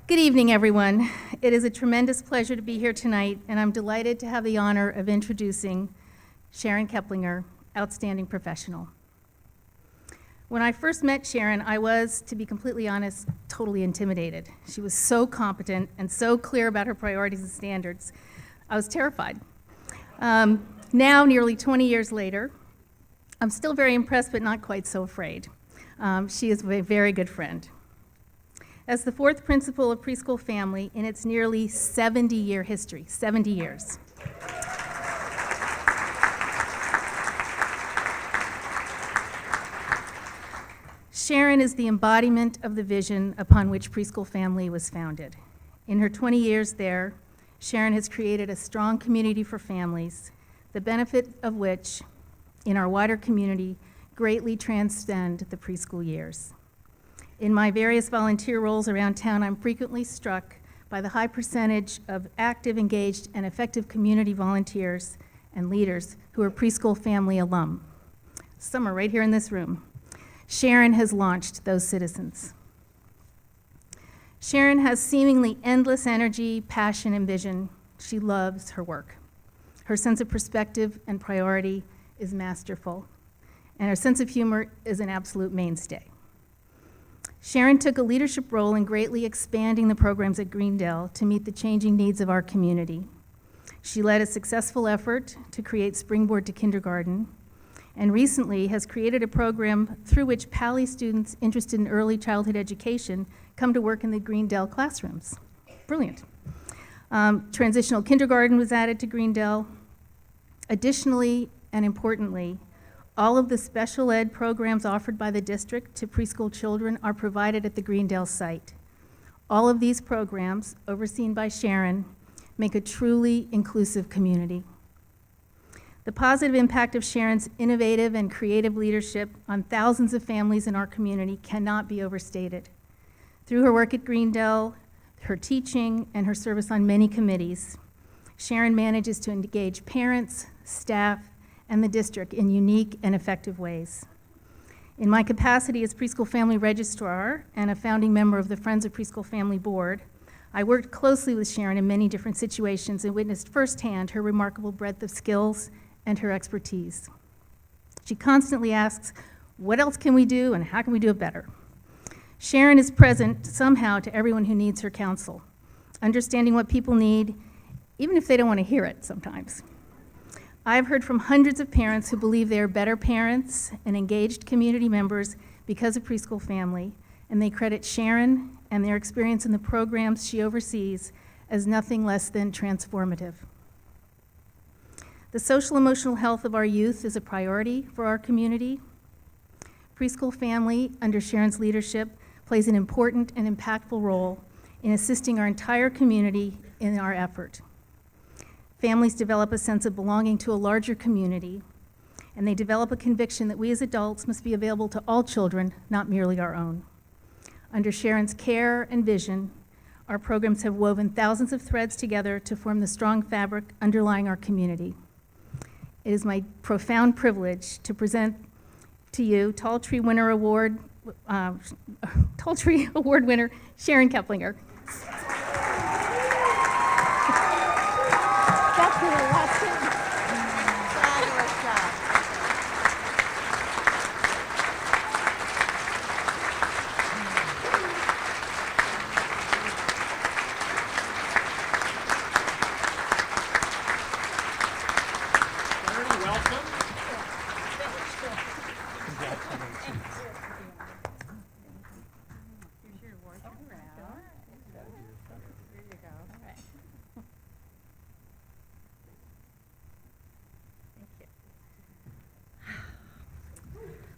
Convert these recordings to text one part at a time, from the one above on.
Good evening, everyone. It is a tremendous pleasure to be here tonight, and I'm delighted to have the honor of introducing Sharon Keplinger, outstanding professional. When I first met Sharon, I was, to be completely honest, totally intimidated. She was so competent and so clear about her priorities and standards. I was terrified. Now, nearly 20 years later, I'm still very impressed, but not quite so afraid. She is a very good friend. As the fourth principal of Preschool Family in its nearly 70-year history, 70 years. Sharon is the embodiment of the vision upon which Preschool Family was founded. In her 20 years there, Sharon has created a strong community for families, the benefit of which, in our wider community, greatly transcend the preschool years. In my various volunteer roles around town, I'm frequently struck by the high percentage of active, engaged, and effective community volunteers and leaders who are Preschool Family alum. Some are right here in this room. Sharon has launched those citizens. Sharon has seemingly endless energy, passion, and vision. She loves her work. Her sense of perspective and priority is masterful, and her sense of humor is an absolute mainstay. Sharon took a leadership role in greatly expanding the programs at Greendale to meet the changing needs of our community. She led a successful effort to create Springboard to Kindergarten, and recently has created a program through which Pali students interested in early childhood education come to work in the Greendale classrooms. Brilliant. Transitional kindergarten was added to Greendale. Additionally, and importantly, all of the special ed programs offered by the district to preschool children are provided at the Greendale site. All of these programs, overseen by Sharon, make a truly inclusive community. The positive impact of Sharon's innovative and creative leadership on thousands of families in our community cannot be overstated. Through her work at Greendale, her teaching, and her service on many committees, Sharon manages to engage parents, staff, and the district in unique and effective ways. In my capacity as Preschool Family Registrar and a founding member of the Friends of Preschool Family Board, I worked closely with Sharon in many different situations and witnessed firsthand her remarkable breadth of skills and her expertise. She constantly asks, what else can we do and how can we do it better? Sharon is present somehow to everyone who needs her counsel, understanding what people need, even if they don't want to hear it sometimes. I've heard from hundreds of parents who believe they are better parents and engaged community members because of Preschool Family, and they credit Sharon and their experience in the programs she oversees as nothing less than transformative. The social emotional health of our youth is a priority for our community. Preschool Family, under Sharon's leadership, plays an important and impactful role in assisting our entire community in our effort. Families develop a sense of belonging to a larger community, and they develop a conviction that we as adults must be available to all children, not merely our own. Under Sharon's care and vision, our programs have woven thousands of threads together to form the strong fabric underlying our community. It is my profound privilege to present to you Tall Tree Award winner Sharon Keplinger.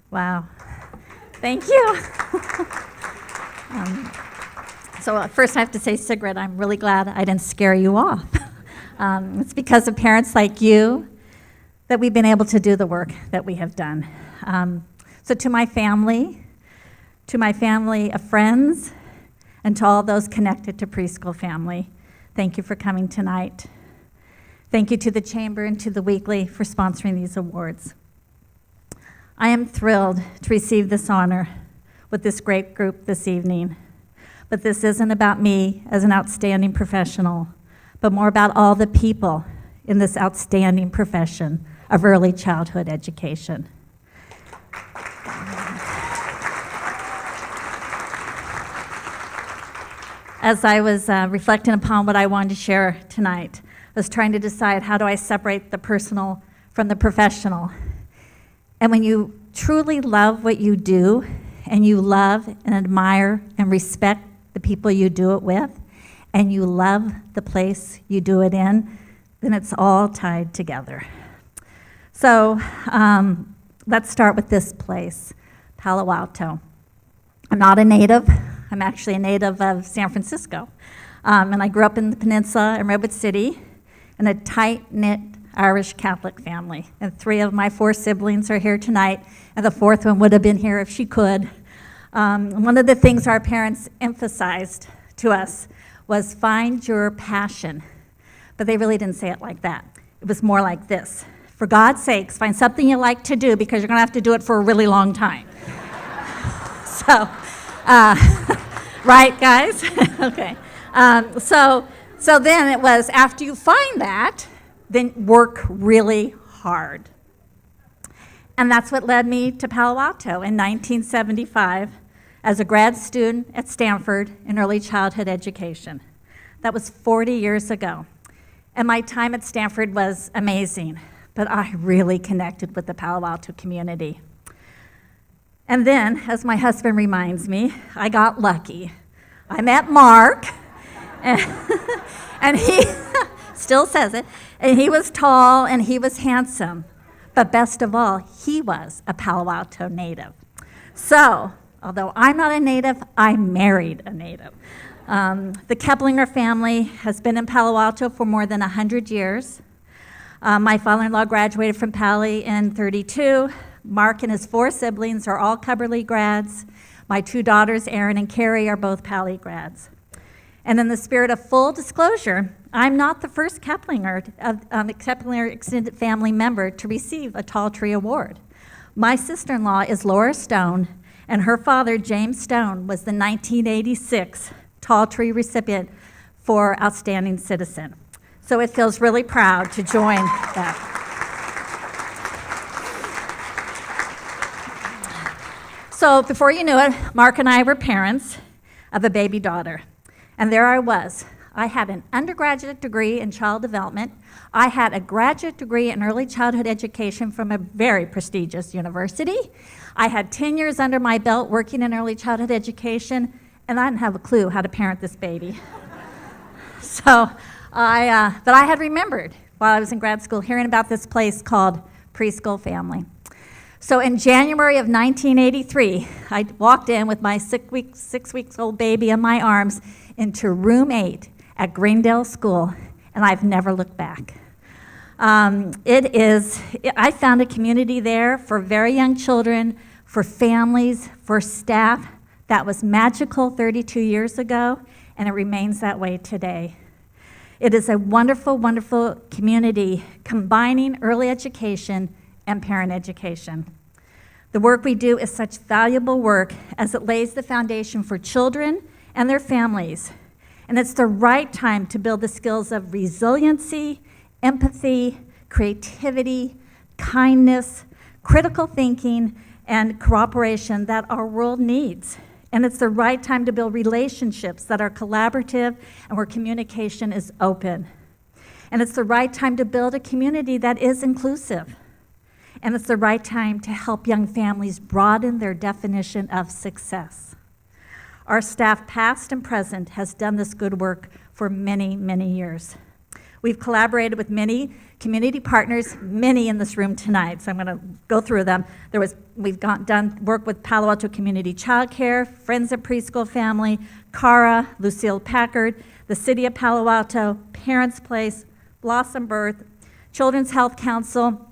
Wow. Thank you. So first I have to say, Sigrid, I'm really glad I didn't scare you off. It's because of parents like you that we've been able to do the work that we have done. So to my family of friends, and to all those connected to Preschool Family, thank you for coming tonight. Thank you to the Chamber and to the Weekly for sponsoring these awards. I am thrilled to receive this honor with this great group this evening. But this isn't about me as an outstanding professional, but more about all the people in this outstanding profession of early childhood education. As I was reflecting upon what I wanted to share tonight, I was trying to decide, how do I separate the personal from the professional? And when you truly love what you do, and you love and admire and respect the people you do it with, and you love the place you do it in, then it's all tied together. So let's start with this place, Palo Alto. I'm not a native. I'm actually a native of San Francisco. And I grew up in the peninsula in Redwood City in a tight-knit Irish Catholic family. And 3 of my 4 siblings are here tonight, and the 4th one would have been here if she could. One of the things our parents emphasized to us was find your passion. But they really didn't say it like that. It was more like this: for God's sakes, find something you like to do, because you're going to have to do it for a really long time. So, right, guys? Okay. So then it was, after you find that, then work really hard. And that's what led me to Palo Alto in 1975 as a grad student at Stanford in early childhood education. That was 40 years ago. And my time at Stanford was amazing, but I really connected with the Palo Alto community. And then, as my husband reminds me, I got lucky. I met Mark, and he still says it, and he was tall and he was handsome. But best of all, he was a Palo Alto native. So, although I'm not a native, I married a native. The Keplinger family has been in Palo Alto for more than 100 years. My father-in-law graduated from Pali in '32. Mark and his 4 siblings are all Cubberley grads. My 2 daughters, Erin and Carrie, are both Pali grads. And in the spirit of full disclosure, I'm not the first Keplinger extended family member to receive a Tall Tree Award. My sister-in-law is Laura Stone, and her father, James Stone, was the 1986 Tall Tree recipient for Outstanding Citizen. So it feels really proud to join that. So before you knew it, Mark and I were parents of a baby daughter. And there I was. I had an undergraduate degree in child development. I had a graduate degree in early childhood education from a very prestigious university. I had 10 years under my belt working in early childhood education, and I didn't have a clue how to parent this baby. But I had remembered while I was in grad school hearing about this place called Preschool Family. So in January of 1983, I walked in with my 6 weeks old baby in my arms into room 8 at Greendale School, and I've never looked back. I found a community there for very young children, for families, for staff that was magical 32 years ago, and it remains that way today. It is a wonderful, wonderful community combining early education and parent education. The work we do is such valuable work as it lays the foundation for children and their families. And it's the right time to build the skills of resiliency, empathy, creativity, kindness, critical thinking, and cooperation that our world needs. And it's the right time to build relationships that are collaborative and where communication is open. And it's the right time to build a community that is inclusive. And it's the right time to help young families broaden their definition of success. Our staff, past and present, has done this good work for many, many years. We've collaborated with many community partners, many in this room tonight, so I'm going to go through them. We've done work with Palo Alto Community Childcare, Friends of Preschool Family, CARA, Lucille Packard, the City of Palo Alto, Parents Place, Blossom Birth, Children's Health Council,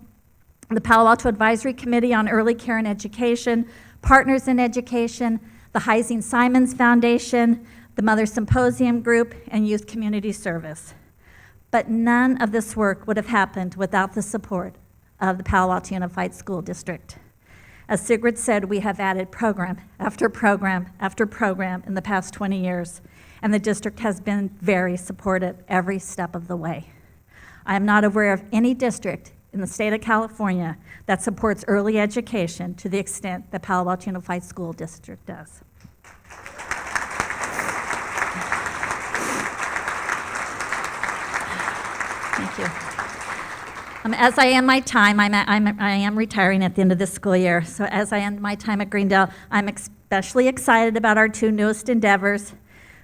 the Palo Alto Advisory Committee on Early Care and Education, Partners in Education, the Heising Simons Foundation, the Mother Symposium Group, and Youth Community Service. But none of this work would have happened without the support of the Palo Alto Unified School District. As Sigrid said, we have added program after program after program in the past 20 years, and the district has been very supportive every step of the way. I am not aware of any district in the state of California that supports early education to the extent that Palo Alto Unified School District does. Thank you. As I end my time, I am retiring at the end of this school year, so as I end my time at Greendale, I'm especially excited about our two newest endeavors.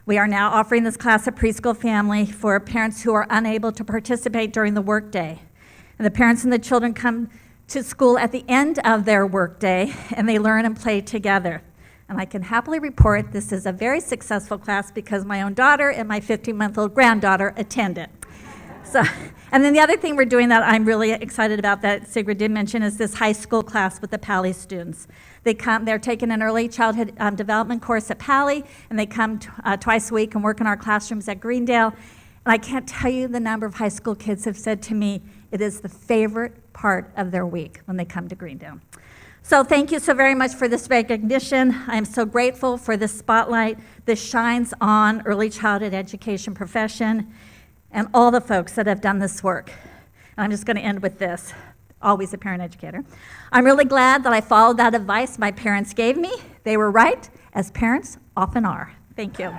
We are now offering this class of preschool family for parents who are unable to participate during the workday. And the parents and the children come to school at the end of their workday, and they learn and play together. And I can happily report this is a very successful class because my own daughter and my 15-month-old granddaughter attend it. So, and then the other thing we're doing that I'm really excited about that Sigrid did mention is this high school class with the Pali students. They're taking an early childhood development course at Pali, and they come twice a week and work in our classrooms at Greendale. And I can't tell you the number of high school kids have said to me it is the favorite part of their week when they come to Greendale. So thank you so very much for this recognition. I am so grateful for this spotlight. This shines on early childhood education profession and all the folks that have done this work. And I'm just going to end with this, always a parent educator. I'm really glad that I followed that advice my parents gave me. They were right, as parents often are. Thank you.